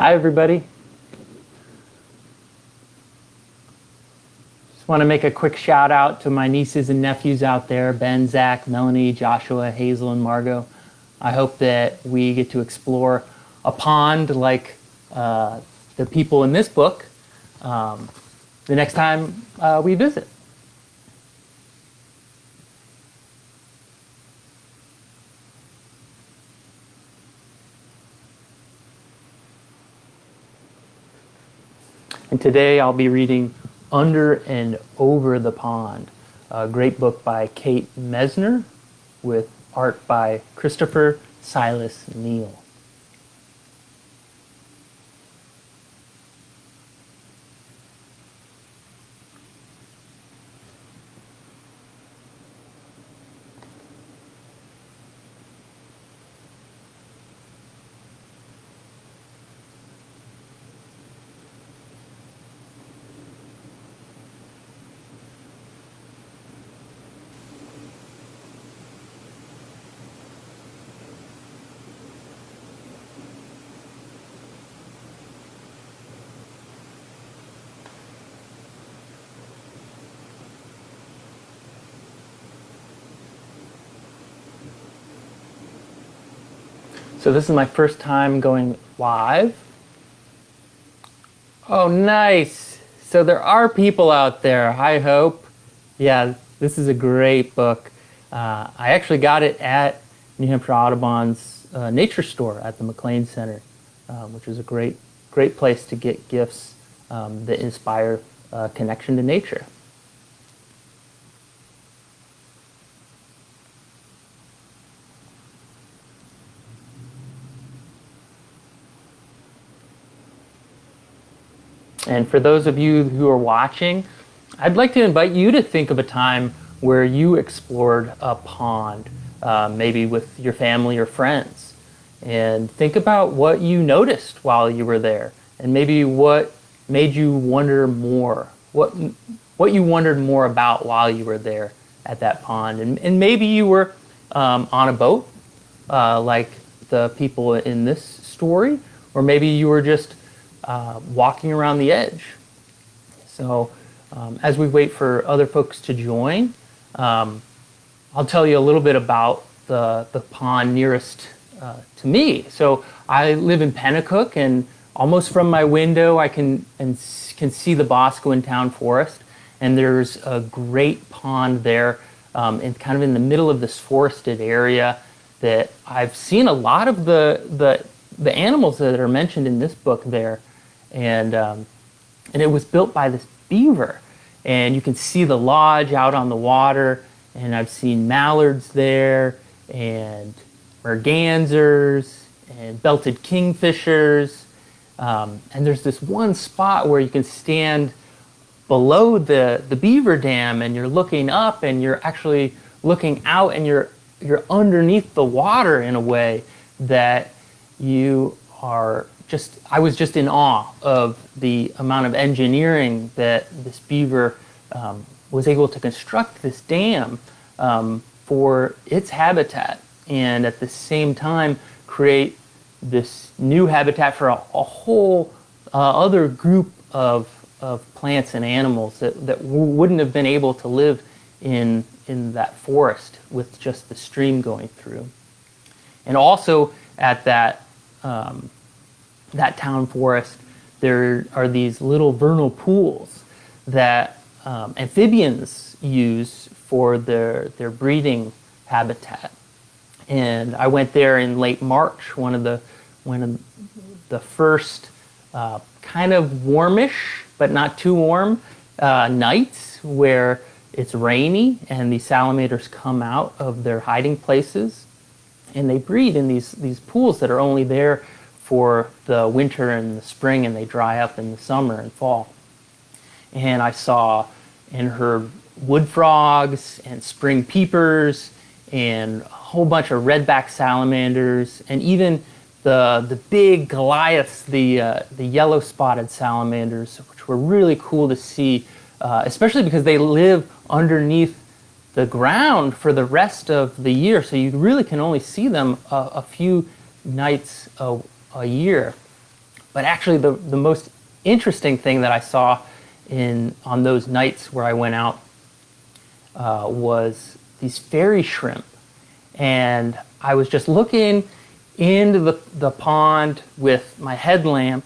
Hi, everybody. Just want to make a quick shout out to my nieces and nephews out there, Ben, Zach, Melanie, Joshua, Hazel, and Margot. I hope that we get to explore a pond like the people in this book the next time we visit. And today I'll be reading Under and Over the Pond, a great book by Kate Messner with art by Christopher Silas Neal. So this is my first time going live. Oh, nice. So there are people out there, I hope. Yeah, this is a great book. I actually got it at New Hampshire Audubon's nature store at the McLean Center, which is a great place to get gifts that inspire connection to nature. And for those of you who are watching, I'd like to invite you to think of a time where you explored a pond, maybe with your family or friends. And think about what you noticed while you were there, and maybe what made you wonder more, what you wondered more about while you were there at that pond. And maybe you were on a boat, like the people in this story, or maybe you were just walking around the edge. So as we wait for other folks to join, I'll tell you a little bit about the pond nearest to me. So I live in Pennacook, and almost from my window I can see the Boscawen Town Forest, and there's a great pond there kind of in the middle of this forested area that I've seen a lot of the animals that are mentioned in this book there. And it was built by this beaver, and you can see the lodge out on the water, and I've seen mallards there, and mergansers, and belted kingfishers, and there's this one spot where you can stand below the beaver dam, and you're looking up, and you're actually looking out, and you're underneath the water in a way that you are I was just in awe of the amount of engineering that this beaver was able to construct this dam for its habitat, and at the same time create this new habitat for a whole other group of plants and animals that wouldn't have been able to live in that forest with just the stream going through. And also at that town forest, there are these little vernal pools that amphibians use for their breeding habitat. And I went there in late March, one of the first kind of warmish, but not too warm nights where it's rainy and the salamanders come out of their hiding places, and they breed in these pools that are only there for the winter and the spring, and they dry up in the summer and fall. And I saw and heard wood frogs and spring peepers and a whole bunch of redback salamanders, and even the big Goliaths, the yellow spotted salamanders, which were really cool to see, especially because they live underneath the ground for the rest of the year, so you really can only see them a few nights a year. But actually the most interesting thing that I saw on those nights where I went out was these fairy shrimp. And I was just looking into the pond with my headlamp,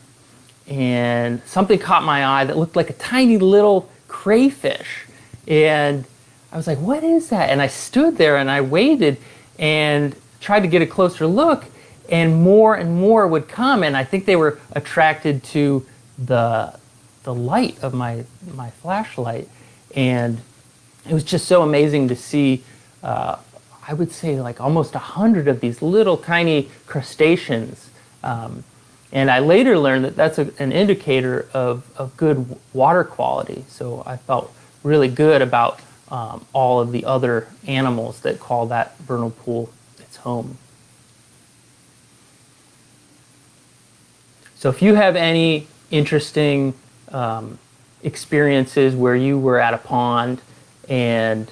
and something caught my eye that looked like a tiny little crayfish. And I was like, what is that? And I stood there and I waited and tried to get a closer look, and more would come. And I think they were attracted to the light of my flashlight. And it was just so amazing to see, I would say like almost 100 of these little tiny crustaceans. And I later learned that that's an indicator of good water quality. So I felt really good about all of the other animals that call that vernal pool its home. So if you have any interesting experiences where you were at a pond and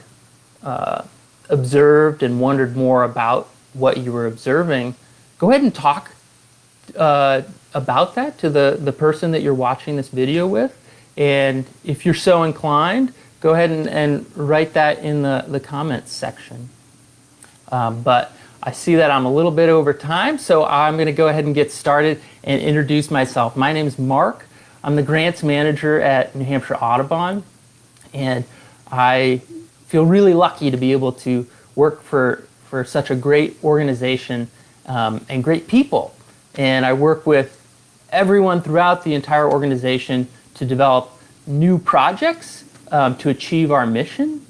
observed and wondered more about what you were observing, go ahead and talk about that to the person that you're watching this video with. And if you're so inclined, go ahead and write that in the comments section. But I see that I'm a little bit over time, so I'm going to go ahead and get started and introduce myself. My name is Marc. I'm the grants manager at New Hampshire Audubon, and I feel really lucky to be able to work for such a great organization and great people. And I work with everyone throughout the entire organization to develop new projects to achieve our mission,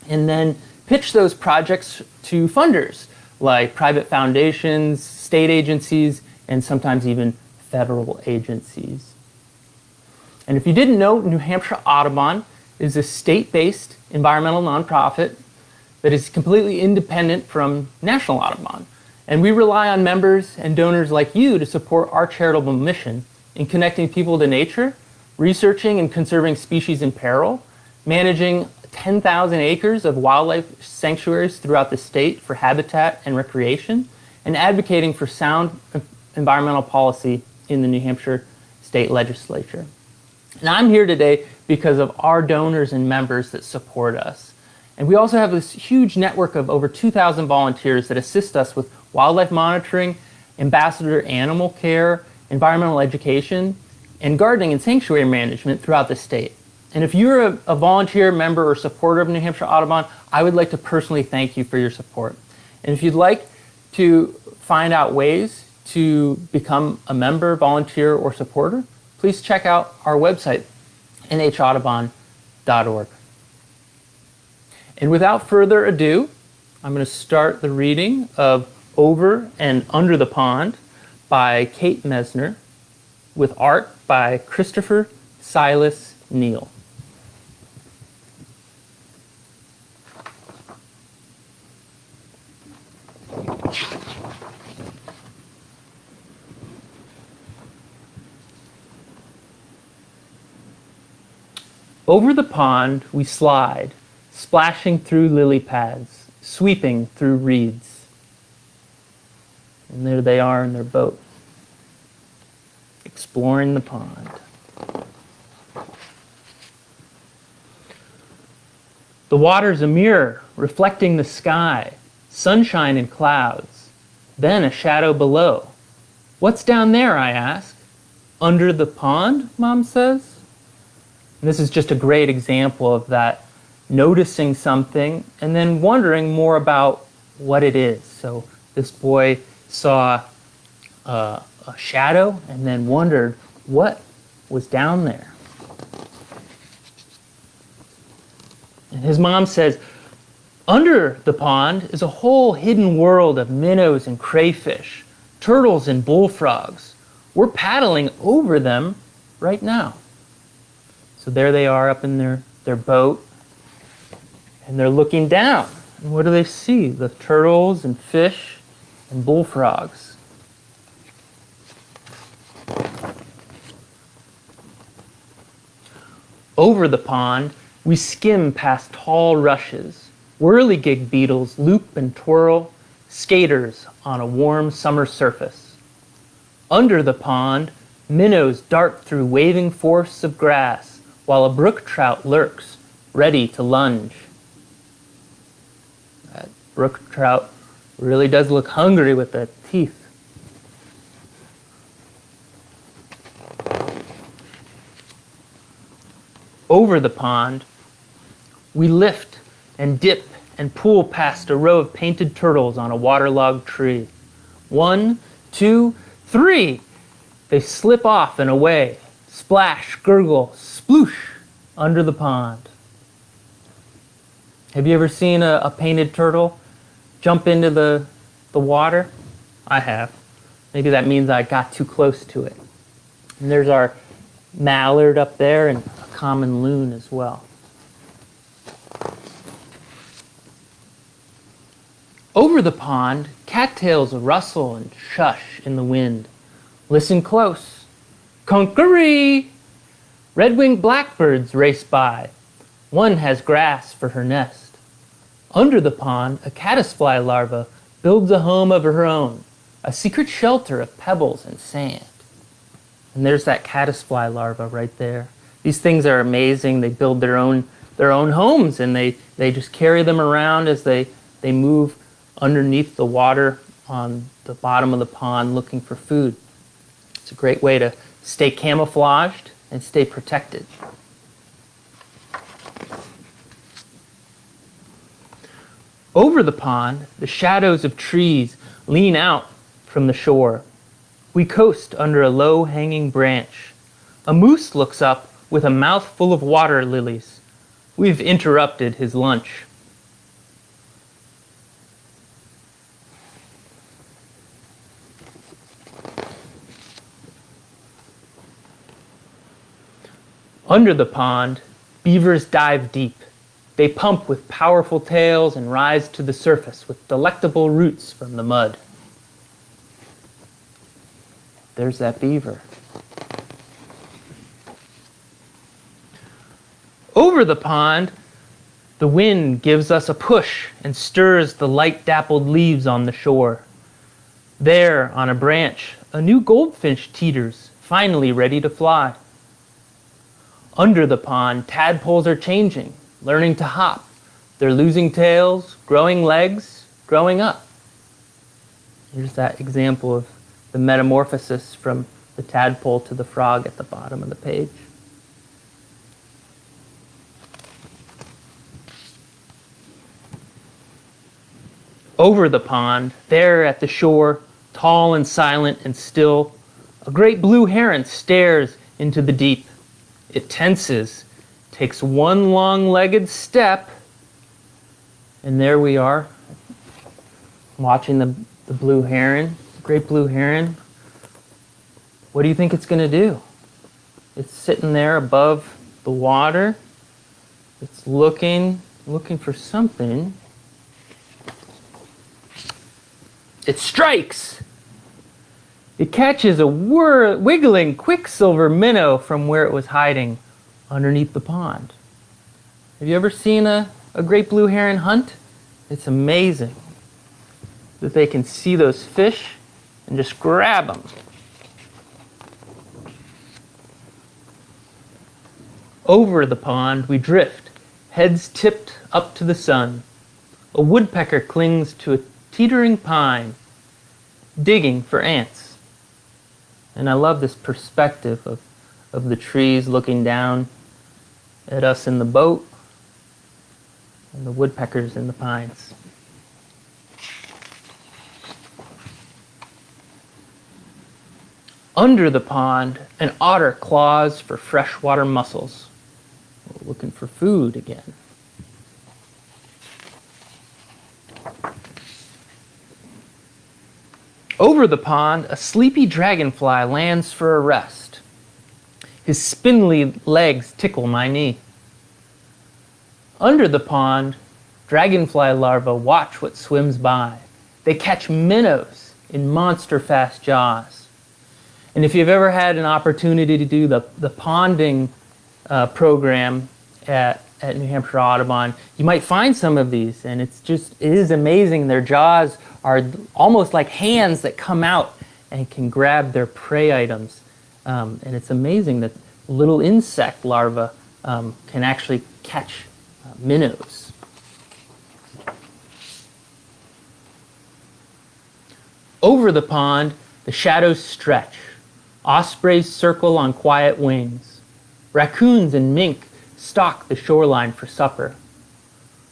and then pitch those projects to funders like private foundations, state agencies, and sometimes even federal agencies. And if you didn't know, New Hampshire Audubon is a state-based environmental nonprofit that is completely independent from National Audubon. And we rely on members and donors like you to support our charitable mission in connecting people to nature, researching and conserving species in peril, managing 10,000 acres of wildlife sanctuaries throughout the state for habitat and recreation, and advocating for sound environmental policy in the New Hampshire State Legislature. And I'm here today because of our donors and members that support us. And we also have this huge network of over 2,000 volunteers that assist us with wildlife monitoring, ambassador animal care, environmental education, and gardening and sanctuary management throughout the state. And if you're a volunteer, member, or supporter of New Hampshire Audubon, I would like to personally thank you for your support. And if you'd like to find out ways to become a member, volunteer, or supporter, please check out our website, nhaudubon.org. And without further ado, I'm going to start the reading of Over and Under the Pond by Kate Messner, with art by Christopher Silas Neal. Over the pond we slide, splashing through lily pads, sweeping through reeds. And there they are in their boat, exploring the pond. The water's a mirror, reflecting the sky, sunshine and clouds, then a shadow below. What's down there, I ask. Under the pond, Mom says. And this is just a great example of that, noticing something and then wondering more about what it is. So this boy saw a shadow and then wondered what was down there. And his mom says, under the pond is a whole hidden world of minnows and crayfish, turtles and bullfrogs. We're paddling over them right now. So there they are up in their boat, and they're looking down. And what do they see? The turtles and fish and bullfrogs. Over the pond, we skim past tall rushes, whirligig beetles loop and twirl, skaters on a warm summer surface. Under the pond, Minnows dart through waving forests of grass, while a brook trout lurks, ready to lunge. That brook trout really does look hungry with the teeth. Over the pond, we lift and dip and pull past a row of painted turtles on a waterlogged tree. 1, 2, 3. They slip off and away, splash, gurgle, sploosh, under the pond. Have you ever seen a painted turtle jump into the water? I have. Maybe that means I got too close to it. And there's our mallard up there and a common loon as well. Over the pond, cattails rustle and shush in the wind. Listen close. Conkery! Red-winged blackbirds race by. One has grass for her nest. Under the pond, a caddisfly larva builds a home of her own, a secret shelter of pebbles and sand. And there's that caddisfly larva right there. These things are amazing. They build their own homes, and they just carry them around as they move underneath the water on the bottom of the pond looking for food. It's a great way to stay camouflaged and stay protected. Over the pond, the shadows of trees lean out from the shore. We coast under a low-hanging branch. A moose looks up with a mouth full of water lilies. We've interrupted his lunch. Under the pond, beavers dive deep. They pump with powerful tails and rise to the surface with delectable roots from the mud. There's that beaver. Over the pond, the wind gives us a push and stirs the light dappled leaves on the shore. There, on a branch, a new goldfinch teeters, finally ready to fly. Under the pond, tadpoles are changing, learning to hop. They're losing tails, growing legs, growing up. Here's that example of the metamorphosis from the tadpole to the frog at the bottom of the page. Over the pond, there at the shore, tall and silent and still, a great blue heron stares into the deep. It tenses, takes one long-legged step, and there we are, watching the blue heron, great blue heron. What do you think it's going to do? It's sitting there above the water. It's looking for something. It strikes! It catches a wiggling quicksilver minnow from where it was hiding underneath the pond. Have you ever seen a great blue heron hunt? It's amazing that they can see those fish and just grab them. Over the pond we drift, heads tipped up to the sun. A woodpecker clings to a teetering pine, digging for ants. And I love this perspective of the trees looking down at us in the boat and the woodpeckers in the pines. Under the pond, an otter claws for freshwater mussels, looking for food again. Over the pond, a sleepy dragonfly lands for a rest. His spindly legs tickle my knee. Under the pond, dragonfly larvae watch what swims by. They catch minnows in monster-fast jaws. And if you've ever had an opportunity to do the ponding program at New Hampshire Audubon, you might find some of these, and it is amazing. Their jaws are almost like hands that come out and can grab their prey items. And it's amazing that little insect larvae can actually catch minnows. Over the pond, the shadows stretch. Ospreys circle on quiet wings. Raccoons and mink stalk the shoreline for supper.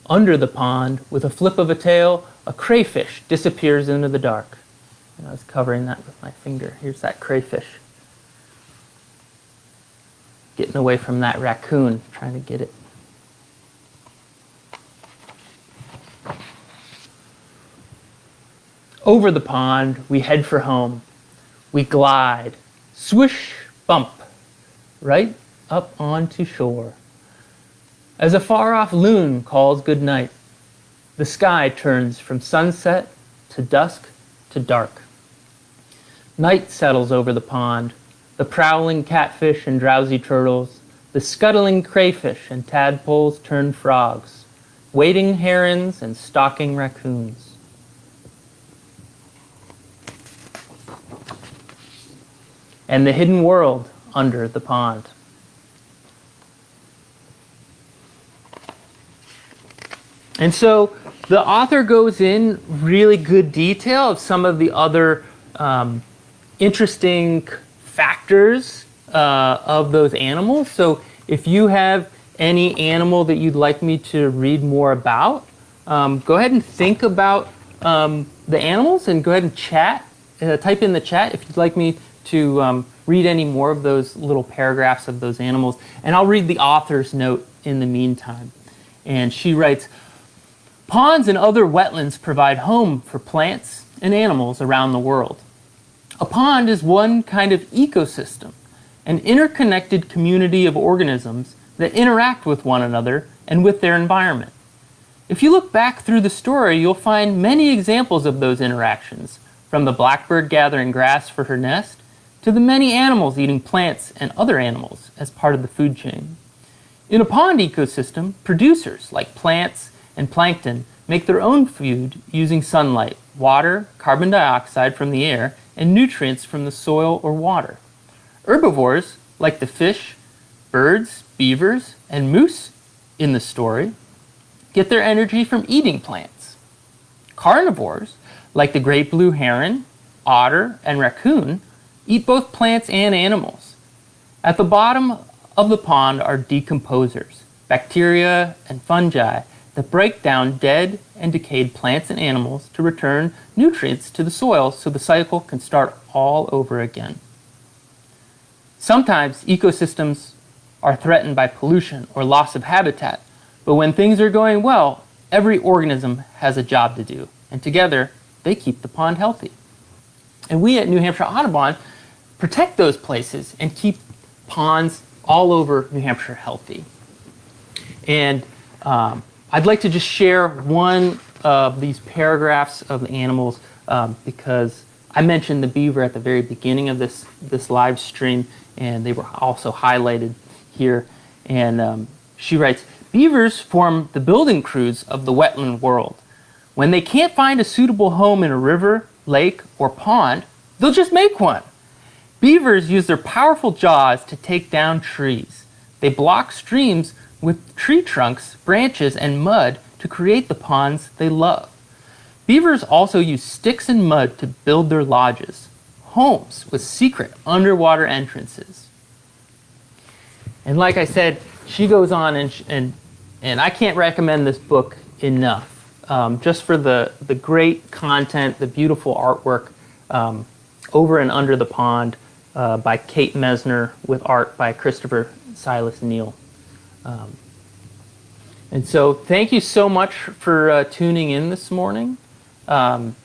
Under the pond, with a flip of a tail, a crayfish disappears into the dark. And I was covering that with my finger. Here's that crayfish. Getting away from that raccoon, trying to get it. Over the pond, we head for home. We glide, swish, bump, right up onto shore. As a far-off loon calls goodnight, the sky turns from sunset to dusk to dark. Night settles over the pond, the prowling catfish and drowsy turtles, the scuttling crayfish and tadpoles turn frogs, wading herons and stalking raccoons. And the hidden world under the pond. And so the author goes in really good detail of some of the other interesting factors of those animals. So if you have any animal that you'd like me to read more about, go ahead and think about the animals and go ahead and chat. Type in the chat if you'd like me to read any more of those little paragraphs of those animals. And I'll read the author's note in the meantime. And she writes, ponds and other wetlands provide home for plants and animals around the world. A pond is one kind of ecosystem, an interconnected community of organisms that interact with one another and with their environment. If you look back through the story, you'll find many examples of those interactions, from the blackbird gathering grass for her nest to the many animals eating plants and other animals as part of the food chain. In a pond ecosystem, producers like plants and plankton make their own food using sunlight, water, carbon dioxide from the air, and nutrients from the soil or water. Herbivores, like the fish, birds, beavers, and moose in the story, get their energy from eating plants. Carnivores, like the great blue heron, otter, and raccoon, eat both plants and animals. At the bottom of the pond are decomposers, bacteria and fungi that break down dead and decayed plants and animals to return nutrients to the soil so the cycle can start all over again. Sometimes ecosystems are threatened by pollution or loss of habitat, but when things are going well, every organism has a job to do, and together they keep the pond healthy. And we at New Hampshire Audubon protect those places and keep ponds all over New Hampshire healthy. And I'd like to just share one of these paragraphs of the animals because I mentioned the beaver at the very beginning of this live stream, and they were also highlighted here. And she writes, beavers form the building crews of the wetland world. When they can't find a suitable home in a river, lake, or pond, they'll just make one. Beavers use their powerful jaws to take down trees. They block streams with tree trunks, branches, and mud to create the ponds they love. Beavers also use sticks and mud to build their lodges, homes with secret underwater entrances. And like I said, she goes on and I can't recommend this book enough. Just for the great content, the beautiful artwork, Over and Under the Pond by Kate Messner with art by Christopher Silas Neal. And so thank you so much for tuning in this morning and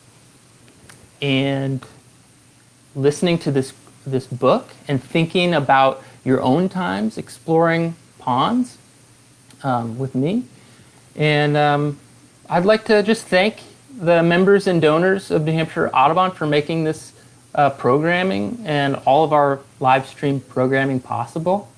listening to this book and thinking about your own times exploring ponds with me. And I'd like to just thank the members and donors of New Hampshire Audubon for making this programming and all of our live stream programming possible.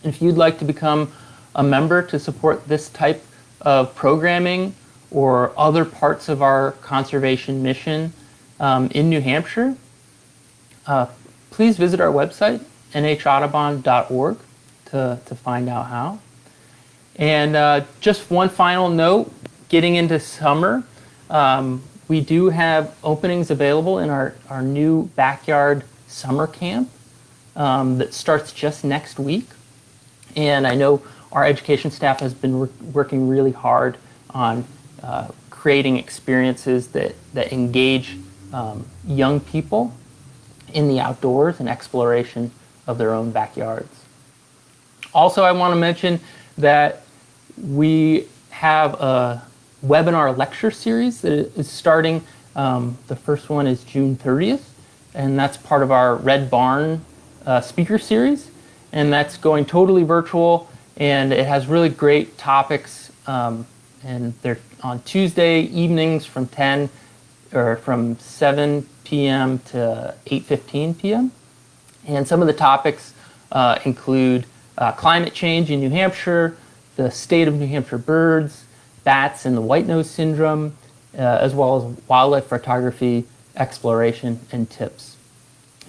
If you'd like to become a member to support this type of programming or other parts of our conservation mission in New Hampshire, please visit our website nhaudubon.org to find out how. And just one final note, getting into summer, we do have openings available in our new backyard summer camp that starts just next week. And I know our education staff has been working really hard on creating experiences that engage young people in the outdoors and exploration of their own backyards. Also, I want to mention that we have a webinar lecture series that is starting. The first one is June 30th, and that's part of our Red Barn speaker series. And that's going totally virtual, and it has really great topics. And they're on Tuesday evenings from 7 p.m. to 8:15 p.m. And some of the topics include climate change in New Hampshire, the state of New Hampshire birds, bats and the white-nose syndrome, as well as wildlife photography, exploration, and tips.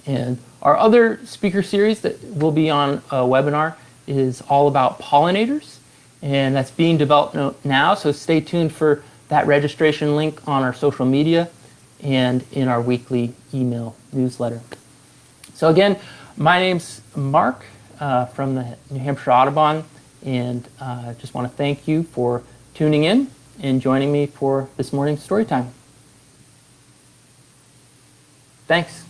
And our other speaker series that will be on a webinar is all about pollinators, and that's being developed now, so stay tuned for that registration link on our social media and in our weekly email newsletter. So again, my name's Marc from the New Hampshire Audubon, and I just want to thank you for tuning in and joining me for this morning's story time. Thanks.